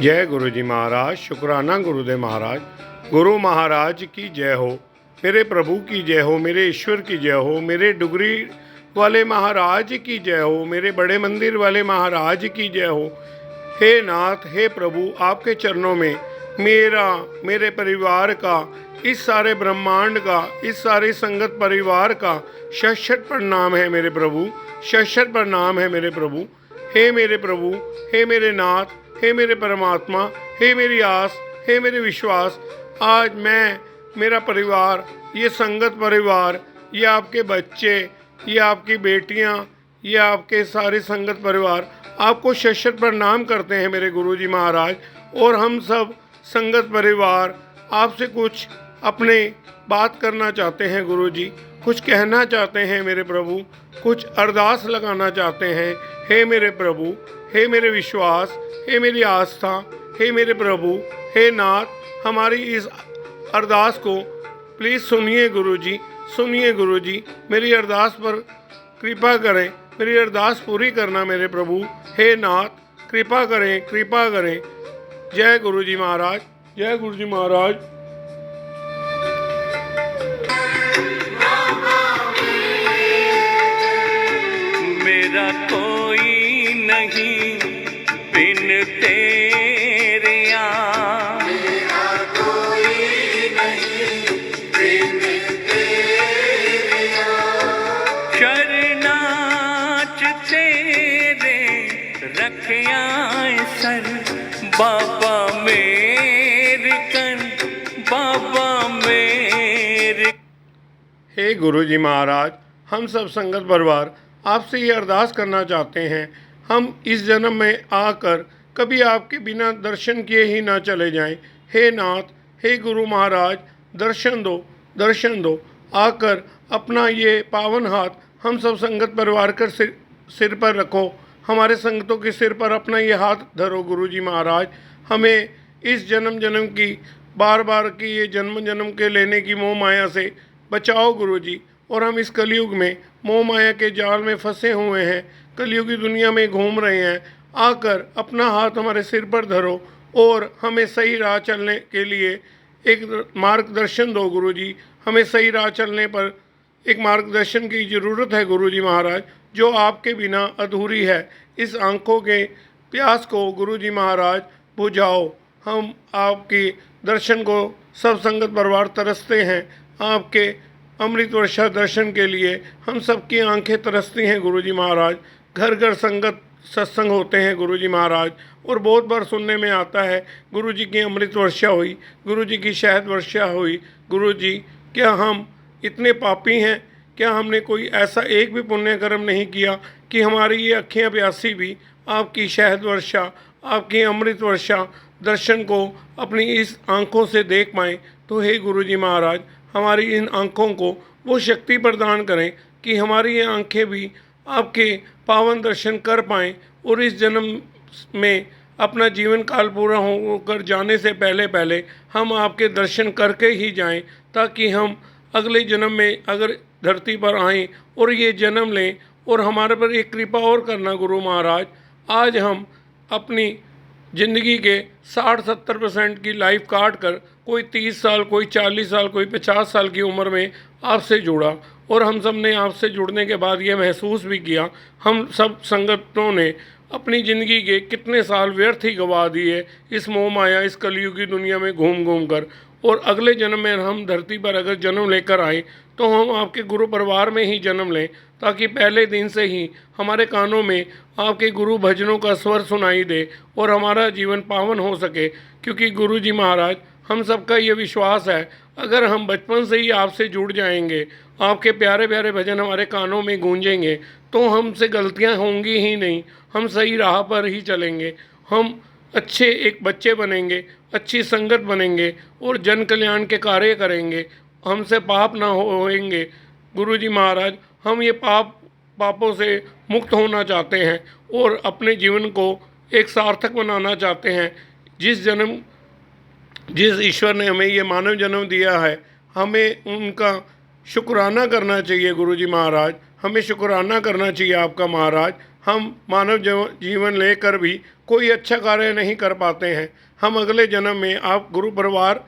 जय गुरु जी महाराज। शुक्राना गुरुदेव महाराज। गुरु महाराज की जय हो, मेरे प्रभु की जय हो, मेरे ईश्वर की जय हो, मेरे डुगरी वाले महाराज की जय हो, मेरे बड़े मंदिर वाले महाराज की जय हो। हे नाथ, हे प्रभु, आपके चरणों में मेरा, मेरे परिवार का, इस सारे ब्रह्मांड का, इस सारे संगत परिवार का शत प्रणाम है मेरे प्रभु, शत प्रणाम है मेरे प्रभु। हे मेरे प्रभु, हे मेरे नाथ, हे मेरे परमात्मा, हे मेरी आस, हे मेरे विश्वास, आज मैं, मेरा परिवार, ये संगत परिवार, ये आपके बच्चे, ये आपकी बेटियां, ये आपके सारे संगत परिवार आपको शत प्रणाम करते हैं मेरे गुरुजी महाराज। और हम सब संगत परिवार आपसे कुछ अपने बात करना चाहते हैं गुरुजी, कुछ कहना चाहते हैं मेरे प्रभु, कुछ अरदास लगाना चाहते हैं। हे मेरे प्रभु, हे मेरे विश्वास, हे मेरी आस्था, हे मेरे प्रभु, हे नाथ, हमारी इस अरदास को प्लीज़ सुनिए गुरुजी, सुनिए गुरुजी, मेरी अरदास पर कृपा करें, मेरी अरदास पूरी करना मेरे प्रभु। हे नाथ, कृपा करें, कृपा करें। जय गुरुजी महाराज, जय गुरुजी महाराज। मेरा कोई नहीं बिन तेरे यार, मेरा कोई नहीं बिन तेरे यार। शरनाच तेरे रखिया सर, बाबा मेरे कन, बाबा मेरे। हे गुरुजी महाराज, हम सब संगत परिवार आपसे ये अरदास करना चाहते हैं, हम इस जन्म में आकर कभी आपके बिना दर्शन किए ही ना चले जाएं। हे नाथ, हे गुरु महाराज, दर्शन दो, दर्शन दो। आकर अपना ये पावन हाथ हम सब संगत परिवार कर सिर पर रखो, हमारे संगतों के सिर पर अपना ये हाथ धरो गुरुजी महाराज। हमें इस जन्म जन्म की, बार बार की ये जन्म जन्म के लेने की मोह माया से बचाओ गुरुजी। और हम इस कलयुग में मोह माया के जाल में फंसे हुए हैं, कलयुगी दुनिया में घूम रहे हैं। आकर अपना हाथ हमारे सिर पर धरो और हमें सही राह चलने के लिए एक मार्गदर्शन दो गुरुजी। हमें सही राह चलने पर एक मार्गदर्शन की ज़रूरत है गुरुजी महाराज, जो आपके बिना अधूरी है। इस आंखों के प्यास को गुरुजी महाराज बुझाओ। हम आपके दर्शन को सब संगत परिवार तरसते हैं, आपके अमृत वर्षा दर्शन के लिए हम सबकी आंखें तरसती हैं गुरुजी महाराज। घर घर संगत सत्संग होते हैं गुरुजी महाराज, और बहुत बार सुनने में आता है गुरुजी की अमृत वर्षा हुई, गुरुजी की शहद वर्षा हुई। गुरुजी, क्या हम इतने पापी हैं? क्या हमने कोई ऐसा एक भी पुण्य कर्म नहीं किया कि हमारी ये अखियाँ प्यासी भी आपकी शहद वर्षा, आपकी अमृत वर्षा दर्शन को अपनी इस आँखों से देख पाएँ? तो हे गुरुजी महाराज, हमारी इन आँखों को वो शक्ति प्रदान करें कि हमारी ये आँखें भी आपके पावन दर्शन कर पाएँ, और इस जन्म में अपना जीवन काल पूरा होकर जाने से पहले पहले हम आपके दर्शन करके ही जाएं, ताकि हम अगले जन्म में अगर धरती पर आएँ और ये जन्म लें और हमारे पर एक कृपा और करना गुरु महाराज। आज हम अपनी ज़िंदगी के 60-70% की लाइफ काट कर, कोई 30 साल, कोई 40 साल, कोई 50 साल की उम्र में आपसे जुड़ा, और हम सब ने आपसे जुड़ने के बाद ये महसूस भी किया, हम सब संगतों ने अपनी ज़िंदगी के कितने साल व्यर्थ ही गंवा दिए इस मोह माया, इस कलयुगी दुनिया में घूम घूम कर। और अगले जन्म में हम धरती पर अगर जन्म लेकर आए तो हम आपके गुरु परिवार में ही जन्म लें, ताकि पहले दिन से ही हमारे कानों में आपके गुरु भजनों का स्वर सुनाई दे और हमारा जीवन पावन हो सके। क्योंकि गुरुजी महाराज, हम सबका ये विश्वास है, अगर हम बचपन से ही आपसे जुड़ जाएंगे, आपके प्यारे प्यारे भजन हमारे कानों में गूंजेंगे, तो हमसे गलतियां होंगी ही नहीं, हम सही राह पर ही चलेंगे, हम अच्छे एक बच्चे बनेंगे, अच्छी संगत बनेंगे और जन कल्याण के कार्य करेंगे, हमसे पाप ना होएंगे। गुरुजी महाराज, हम ये पापों से मुक्त होना चाहते हैं और अपने जीवन को एक सार्थक बनाना चाहते हैं। जिस ईश्वर ने हमें ये मानव जन्म दिया है, हमें उनका शुक्राना करना चाहिए गुरुजी महाराज। हमें शुक्राना करना चाहिए आपका महाराज। हम मानव जीवन लेकर भी कोई अच्छा कार्य नहीं कर पाते हैं। हम अगले जन्म में आप गुरु परिवार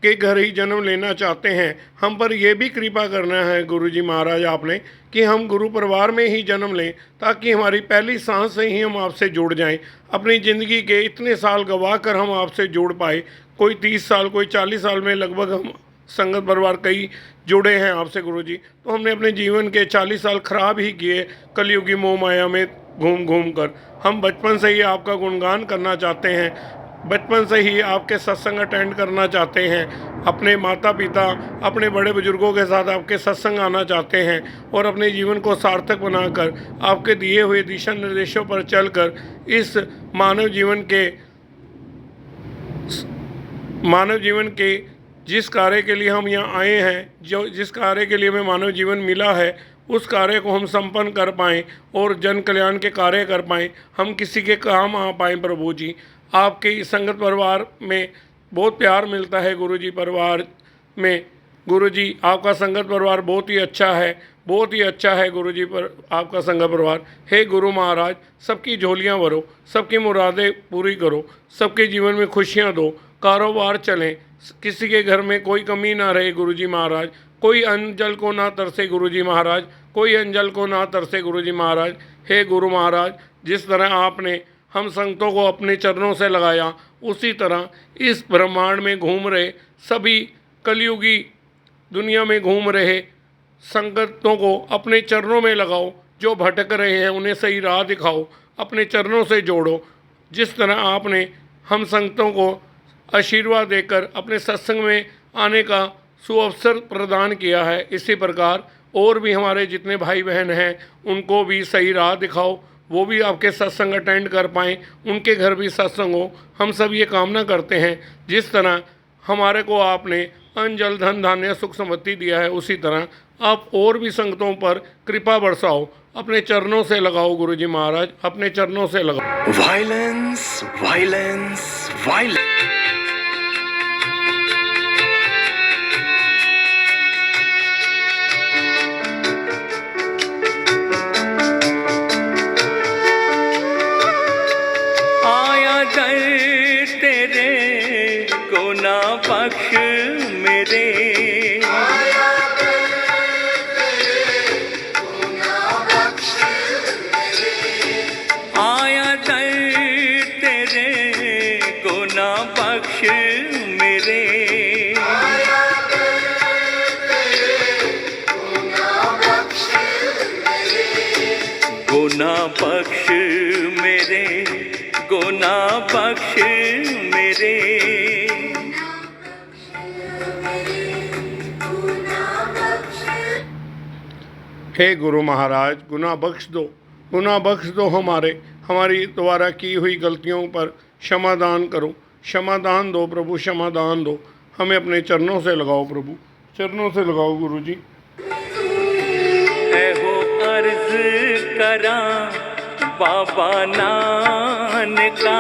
के घर ही जन्म लेना चाहते हैं। हम पर यह भी कृपा करना है गुरुजी महाराज आपने कि हम गुरु परिवार में ही जन्म लें, ताकि हमारी पहली सांस से ही हम आपसे जुड़ जाएं। अपनी ज़िंदगी के इतने साल गवा कर हम आपसे जुड़ पाए, कोई 30 साल कोई 40 साल में लगभग हम संगत परिवार कई जुड़े हैं आपसे गुरुजी। तो हमने अपने जीवन के 40 साल खराब ही किए कलयुगी मोह माया में घूम घूम कर। हम बचपन से ही आपका गुणगान करना चाहते हैं, बचपन से ही आपके सत्संग अटेंड करना चाहते हैं, अपने माता पिता अपने बड़े बुजुर्गों के साथ आपके सत्संग आना चाहते हैं और अपने जीवन को सार्थक बनाकर आपके दिए हुए दिशा निर्देशों पर चलकर इस मानव जीवन के जिस कार्य के लिए हम यहाँ आए हैं, जिस कार्य के लिए हमें मानव जीवन मिला है, उस कार्य को हम संपन्न कर पाएँ और जन कल्याण के कार्य कर पाएँ, हम किसी के काम आ पाएँ। प्रभु जी, आपके संगत परिवार में बहुत प्यार मिलता है गुरुजी परिवार में। गुरुजी, आपका संगत परिवार बहुत ही अच्छा है, बहुत ही अच्छा है गुरुजी पर आपका संगत परिवार। हे गुरु महाराज, सबकी झोलियाँ भरो, सबकी मुरादें पूरी करो, सबके जीवन में खुशियाँ दो, कारोबार चलें, किसी के घर में कोई कमी ना रहे गुरुजी महाराज, कोई अंजल को ना तरसे गुरुजी महाराज, कोई अंजल को ना तरसे गुरुजी महाराज। हे गुरु महाराज, जिस तरह आपने हम संगतों को अपने चरणों से लगाया, उसी तरह इस ब्रह्मांड में घूम रहे सभी कलयुगी दुनिया में घूम रहे संगतों को अपने चरणों में लगाओ। जो भटक रहे हैं उन्हें सही राह दिखाओ, अपने चरणों से जोड़ो। जिस तरह आपने हम संगतों को आशीर्वाद देकर अपने सत्संग में आने का सुअवसर प्रदान किया है, इसी प्रकार और भी हमारे जितने भाई बहन हैं उनको भी सही राह दिखाओ, वो भी आपके सत्संग अटेंड कर पाएँ, उनके घर भी सत्संग हो। हम सब ये कामना करते हैं, जिस तरह हमारे को आपने अन्न जल धन धान्य सुख समृद्धि दिया है, उसी तरह आप और भी संगतों पर कृपा बरसाओ। अपने चरणों से लगाओ गुरुजी महाराज, अपने चरणों से लगाओ। Violence violence violence. तेरे गुना बख्श मेरे, आया दर तेरे गुना बख्श मेरे, गुना बख्श मेरे, गुना बख्श मेरे। हे गुरु महाराज, गुनाह बख्श दो, गुनाह बख्श दो, हमारी द्वारा की हुई गलतियों पर क्षमादान करो, क्षमादान दो प्रभु, क्षमादान दो। हमें अपने चरणों से लगाओ प्रभु, चरणों से लगाओ गुरु जी। हो अर्ज करा बाबा नानका,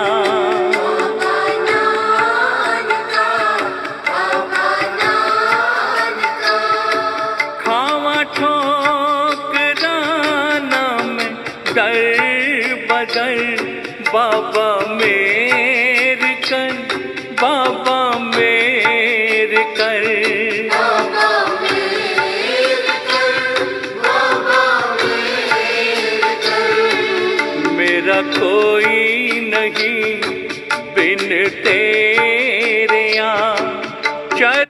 खावा ठोकराना में दर बदर, बाबा मेर कर, बाबा मेर कर, मेरा कोई नहीं बिन तेरे चर।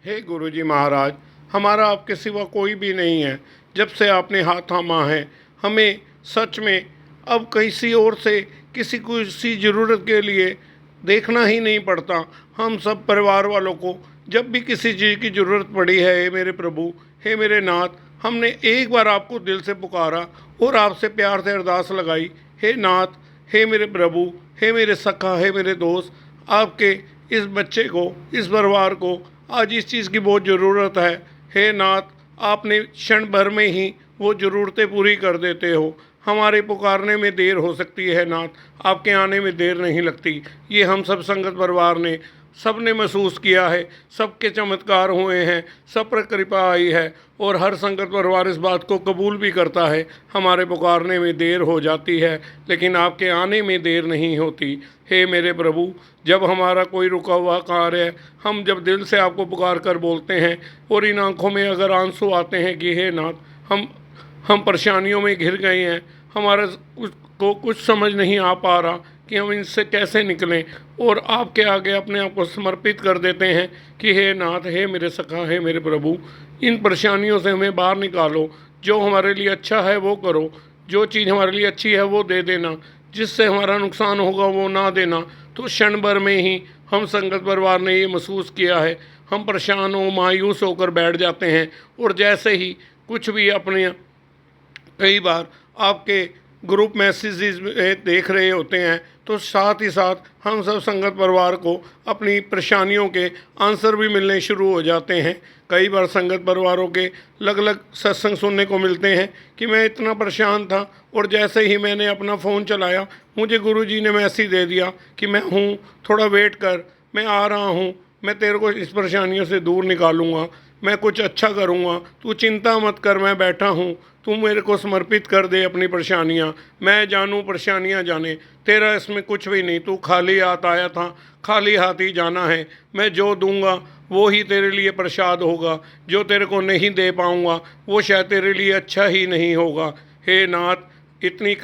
हे गुरुजी महाराज, हमारा आपके सिवा कोई भी नहीं है। जब से आपने हाथ थामा है, हमें सच में अब किसी और से किसी ज़रूरत के लिए देखना ही नहीं पड़ता। हम सब परिवार वालों को जब भी किसी चीज़ की ज़रूरत पड़ी है, हे मेरे प्रभु, हे मेरे नाथ, हमने एक बार आपको दिल से पुकारा और आपसे प्यार से अरदास लगाई। हे नाथ, हे मेरे प्रभु, हे मेरे सखा, हे मेरे दोस्त, आपके इस बच्चे को, इस परिवार को आज इस चीज़ की बहुत ज़रूरत है। हे नाथ, आपने क्षण भर में ही वो ज़रूरतें पूरी कर देते हो। हमारे पुकारने में देर हो सकती है नाथ, आपके आने में देर नहीं लगती। ये हम सब संगत परिवार ने सब ने महसूस किया है, सबके चमत्कार हुए हैं, सब पर कृपा आई है और हर संगत परिवार इस बात को कबूल भी करता है। हमारे पुकारने में देर हो जाती है लेकिन आपके आने में देर नहीं होती। हे मेरे प्रभु, जब हमारा कोई रुका हुआ कार्य हम जब दिल से आपको पुकार कर बोलते हैं और इन आँखों में अगर आंसू आते हैं कि हे नाथ हम परेशानियों में घिर गए हैं, हमारा को कुछ समझ नहीं आ पा रहा कि हम इनसे कैसे निकलें, और आपके आगे अपने आप को समर्पित कर देते हैं कि हे नाथ, हे मेरे सखा, हे मेरे प्रभु, इन परेशानियों से हमें बाहर निकालो। जो हमारे लिए अच्छा है वो करो, जो चीज़ हमारे लिए अच्छी है वो दे देना, जिससे हमारा नुकसान होगा वो ना देना। तो क्षण भर में ही हम संगत परिवार ने ये महसूस किया है, हम परेशान हो मायूस होकर बैठ जाते हैं और जैसे ही कुछ भी अपने कई बार आपके ग्रुप मैसेजेस देख रहे होते हैं तो साथ ही साथ हम सब संगत परिवार को अपनी परेशानियों के आंसर भी मिलने शुरू हो जाते हैं। कई बार संगत परिवारों के अलग अलग सत्संग सुनने को मिलते हैं कि मैं इतना परेशान था और जैसे ही मैंने अपना फ़ोन चलाया मुझे गुरुजी ने मैसेज दे दिया कि मैं हूँ, थोड़ा वेट कर, मैं आ रहा हूँ, मैं तेरे को इस परेशानियों से दूर निकालूंगा, मैं कुछ अच्छा करूँगा, तू चिंता मत कर, मैं बैठा हूँ, तू मेरे को समर्पित कर दे अपनी परेशानियाँ, मैं जानूँ परेशानियाँ जाने, तेरा इसमें कुछ भी नहीं, तू खाली हाथ आया था, खाली हाथ ही जाना है, मैं जो दूंगा वो ही तेरे लिए प्रसाद होगा, जो तेरे को नहीं दे पाऊँगा वो शायद तेरे लिए अच्छा ही नहीं होगा। हे नाथ, इतनी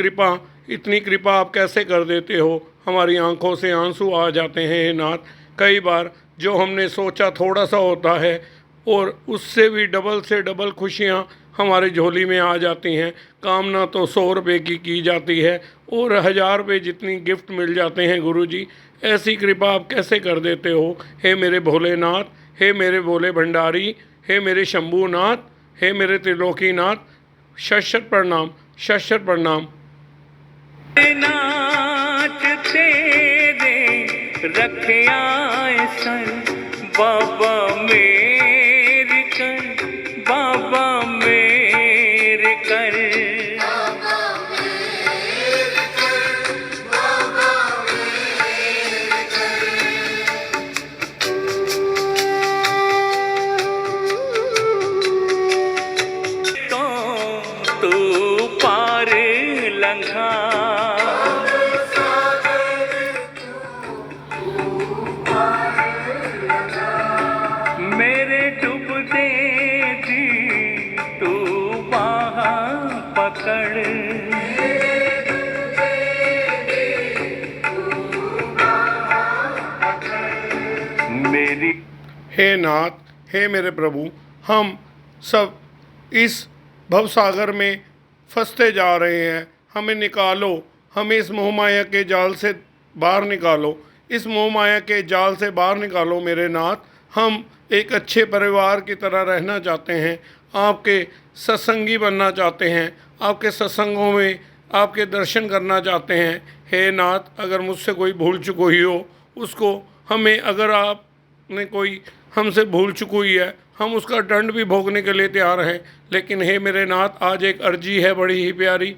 कृपा आप कैसे कर देते हो, हमारी आंखों से आंसू आ जाते हैं। हे नाथ, कई बार जो हमने सोचा थोड़ा सा होता है और उससे भी डबल से डबल खुशियाँ हमारी झोली में आ जाती हैं। कामना तो 100 रुपये की जाती है और 1000 रुपये जितनी गिफ्ट मिल जाते हैं। गुरुजी, ऐसी कृपा आप कैसे कर देते हो। हे मेरे भोलेनाथ, हे मेरे भोले भंडारी, हे मेरे शंभूनाथ, हे मेरे त्रिलोकीनाथ, शत प्रणाम, शत प्रणाम। नाच तेरे रखिया सन बाबा मेरे कर, बाबा मेरे कर। तो तू पार लंघा मेरे डूबते जी तू बाह पकड़। मेरी हे नाथ, हे मेरे प्रभु, हम सब इस भवसागर में फंसते जा रहे हैं, हमें निकालो, हमें इस मोहमाया के जाल से बाहर निकालो, इस मोहमाया के जाल से बाहर निकालो। मेरे नाथ, हम एक अच्छे परिवार की तरह रहना चाहते हैं, आपके सत्संगी बनना चाहते हैं, आपके सत्संगों में आपके दर्शन करना चाहते हैं। हे नाथ, अगर मुझसे कोई भूल चूक हुई हो उसको हमें, अगर आपने कोई हमसे भूल चूक हुई है, हम उसका दंड भी भोगने के लिए तैयार हैं। लेकिन हे मेरे नाथ, आज एक अर्जी है बड़ी ही प्यारी,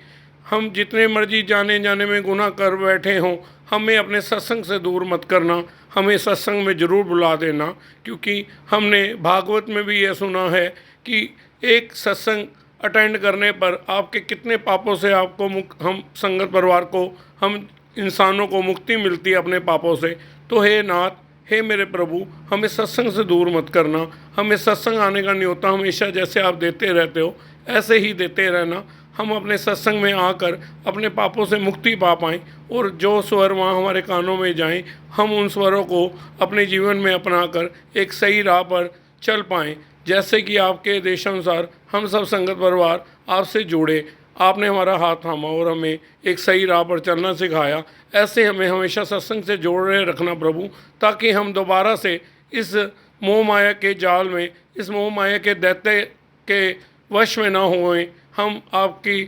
हम जितने मर्जी जाने जाने में गुनाह कर बैठे हों, हमें अपने सत्संग से दूर मत करना, हमें सत्संग में ज़रूर बुला देना। क्योंकि हमने भागवत में भी यह सुना है कि एक सत्संग अटेंड करने पर आपके कितने पापों से आपको हम संगत परिवार को, हम इंसानों को मुक्ति मिलती है अपने पापों से। तो हे नाथ, हे मेरे प्रभु, हमें सत्संग से दूर मत करना, हमें सत्संग आने का न्योता हमेशा जैसे आप देते रहते हो ऐसे ही देते रहना। हम अपने सत्संग में आकर अपने पापों से मुक्ति पा पाएँ और जो स्वर वहाँ हमारे कानों में जाएं, हम उन स्वरों को अपने जीवन में अपनाकर एक सही राह पर चल पाएँ। जैसे कि आपके देशानुसार हम सब संगत परिवार आपसे जुड़े, आपने हमारा हाथ थामा और हमें एक सही राह पर चलना सिखाया। ऐसे हमें हमेशा सत्संग से जोड़े रखना प्रभु, ताकि हम दोबारा से इस मोह माया के जाल में, इस मोह माया के दैत्य के वश में ना होएं। हम आपकी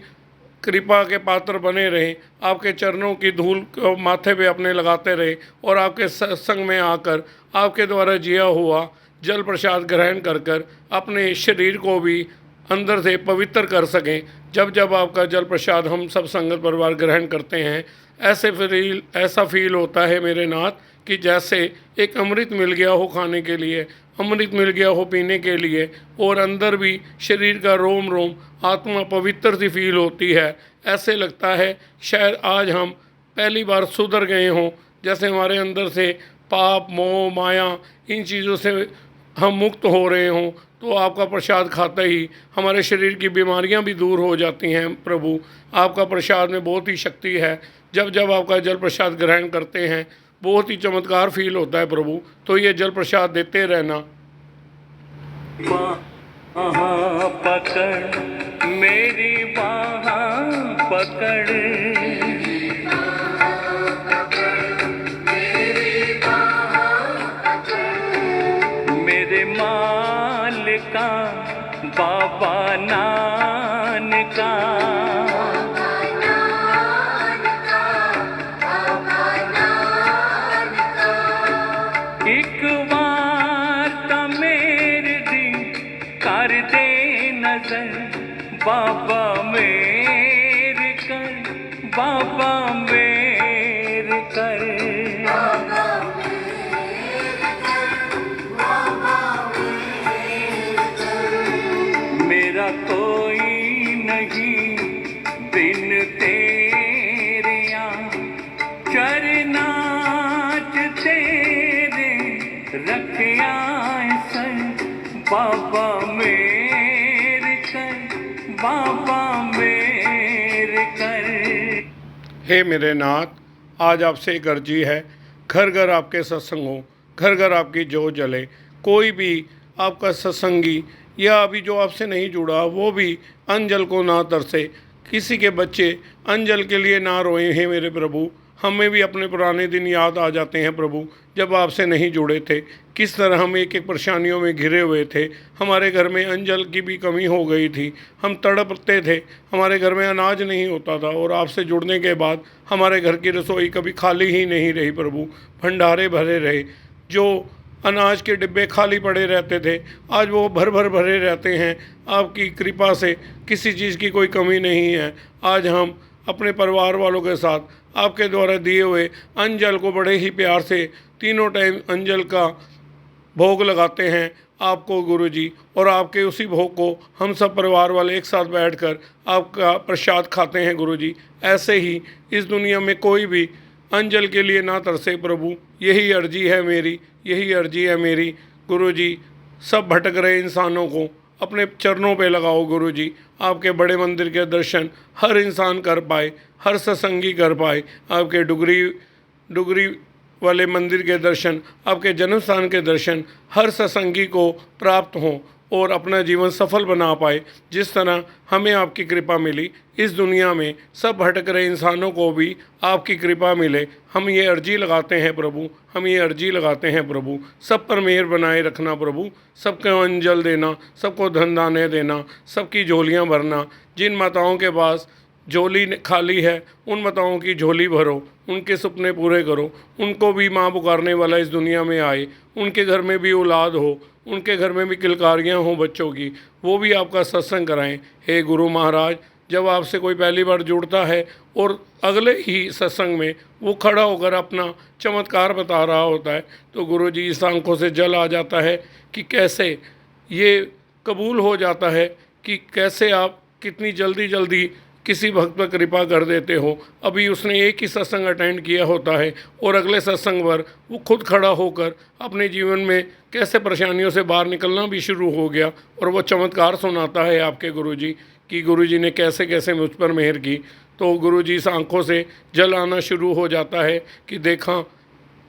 कृपा के पात्र बने रहें, आपके चरणों की धूल को माथे पे अपने लगाते रहे और आपके सत्संग में आकर आपके द्वारा जिया हुआ जल प्रसाद ग्रहण कर कर अपने शरीर को भी अंदर से पवित्र कर सकें, जब जब आपका जल प्रसाद हम सब संगत परिवार ग्रहण करते हैं, ऐसा फील होता है मेरे नाथ कि जैसे एक अमृत मिल गया हो खाने के लिए, अमृत मिल गया हो पीने के लिए, और अंदर भी शरीर का रोम रोम आत्मा पवित्र सी फील होती है। ऐसे लगता है शायद आज हम पहली बार सुधर गए हों, जैसे हमारे अंदर से पाप मोह माया इन चीज़ों से हम मुक्त हो रहे हों। तो आपका प्रसाद खाते ही हमारे शरीर की बीमारियां भी दूर हो जाती हैं। प्रभु, आपका प्रसाद में बहुत ही शक्ति है। जब जब आपका जल प्रसाद ग्रहण करते हैं बहुत ही चमत्कार फील होता है प्रभु। तो ये जल प्रसाद देते रहना। बाहाँ पकड़, मेरी बाहाँ पकड़, मेरे माल का बाबा नान का, एक बार का मेरे दिल कर दे नजर, बाबा मेरे कर, बाबा मेरे कर। मेरा कोई नहीं बिन तेरे यहाँ, चरनाच तेरे रखिया सर, बाबा मेरे कर, बाबा मेरे कर। हे मेरे नाथ, आज आपसे एक अर्जी है, घर घर आपके सत्संग हो, घर घर आपकी जोत जले। कोई भी आपका सत्संगी या अभी जो आपसे नहीं जुड़ा वो भी अंजल को ना तरसे, किसी के बच्चे अंजल के लिए ना रोए हैं मेरे प्रभु। हमें भी अपने पुराने दिन याद आ जाते हैं प्रभु, जब आपसे नहीं जुड़े थे, किस तरह हम एक एक परेशानियों में घिरे हुए थे। हमारे घर में अंजल की भी कमी हो गई थी, हम तड़पते थे, हमारे घर में अनाज नहीं होता था, और आपसे जुड़ने के बाद हमारे घर की रसोई कभी खाली ही नहीं रही प्रभु, भंडारे भरे रहे। जो अनाज के डिब्बे खाली पड़े रहते थे आज वो भर भर भरे रहते हैं। आपकी कृपा से किसी चीज़ की कोई कमी नहीं है। आज हम अपने परिवार वालों के साथ आपके द्वारा दिए हुए अंजल को बड़े ही प्यार से तीनों टाइम अंजल का भोग लगाते हैं आपको गुरुजी, और आपके उसी भोग को हम सब परिवार वाले एक साथ बैठकर आपका प्रसाद खाते हैं गुरुजी। ऐसे ही इस दुनिया में कोई भी अंजल के लिए ना तरसे प्रभु, यही अर्जी है मेरी, यही अर्जी है मेरी गुरुजी। सब भटक रहे इंसानों को अपने चरणों पे लगाओ गुरुजी। आपके बड़े मंदिर के दर्शन हर इंसान कर पाए, हर सत्संगी कर पाए। आपके डुगरी वाले मंदिर के दर्शन, आपके जन्म स्थान के दर्शन हर सत्संगी को प्राप्त हों और अपना जीवन सफल बना पाए। जिस तरह हमें आपकी कृपा मिली, इस दुनिया में सब भटक रहे इंसानों को भी आपकी कृपा मिले। हम ये अर्जी लगाते हैं प्रभु, हम ये अर्जी लगाते हैं प्रभु। सब पर मेहर बनाए रखना प्रभु, सबको अंजल देना, सबको धन दाने देना, सबकी झोलियाँ भरना। जिन माताओं के पास झोली खाली है उन माताओं की झोली भरो, उनके सपने पूरे करो। उनको भी माँ पुकारने वाला इस दुनिया में आए, उनके घर में भी औलाद हो, उनके घर में भी किलकारियाँ हों बच्चों की, वो भी आपका सत्संग कराएं। हे गुरु महाराज, जब आपसे कोई पहली बार जुड़ता है और अगले ही सत्संग में वो खड़ा होकर अपना चमत्कार बता रहा होता है तो गुरु जी इस आंखों से जल आ जाता है कि कैसे ये कबूल हो जाता है, कि कैसे आप कितनी जल्दी किसी भक्त पर कृपा कर देते हो। अभी उसने एक ही सत्संग अटेंड किया होता है और अगले सत्संग पर वो खुद खड़ा होकर अपने जीवन में कैसे परेशानियों से बाहर निकलना भी शुरू हो गया, और वो चमत्कार सुनाता है आपके गुरुजी कि गुरुजी ने कैसे कैसे मुझ पर मेहर की। तो गुरुजी इस आंखों से जल आना शुरू हो जाता है कि देखा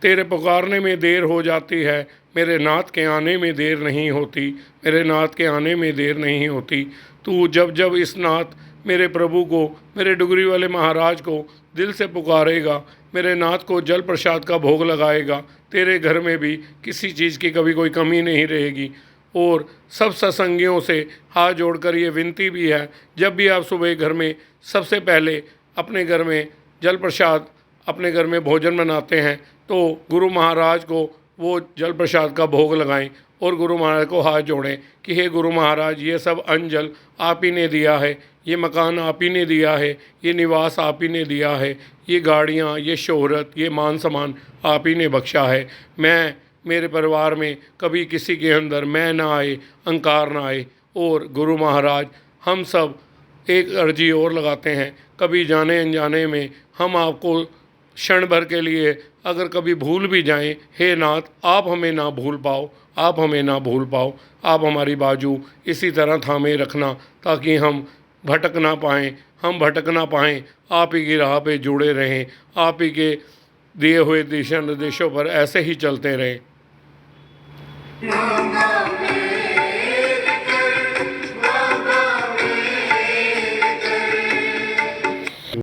तेरे पुकारने में देर हो जाती है, मेरे नाथ के आने में देर नहीं होती, मेरे नाथ के आने में देर नहीं होती। तू जब जब इस नाथ मेरे प्रभु को, मेरे डुगरी वाले महाराज को दिल से पुकारेगा, मेरे नाथ को जल प्रसाद का भोग लगाएगा, तेरे घर में भी किसी चीज़ की कभी कोई कमी नहीं रहेगी। और सब सत्संगियों से हाथ जोड़कर ये विनती भी है, जब भी आप सुबह घर में सबसे पहले अपने घर में जल प्रसाद, अपने घर में भोजन बनाते हैं तो गुरु महाराज को वो जल प्रसाद का भोग लगाएं और गुरु महाराज को हाथ जोड़ें कि हे गुरु महाराज, ये सब अंजल आप ही ने दिया है, ये मकान आप ही ने दिया है, ये निवास आप ही ने दिया है, ये गाड़ियाँ, ये शोहरत, ये मान सम्मान आप ही ने बख्शा है। मैं, मेरे परिवार में कभी किसी के अंदर मैं ना आए, अहंकार ना आए। और गुरु महाराज, हम सब एक अर्जी और लगाते हैं, कभी जाने अनजाने में हम आपको क्षण भर के लिए अगर कभी भूल भी जाएं, हे नाथ, आप हमें ना भूल पाओ, आप हमें ना भूल पाओ। आप हमारी बाजू इसी तरह थामे रखना ताकि हम भटक ना पाएँ, हम भटक ना पाएँ, आप ही की राह पे जुड़े रहें, आप ही के दिए हुए दिशा निर्देशों पर ऐसे ही चलते रहें। नमः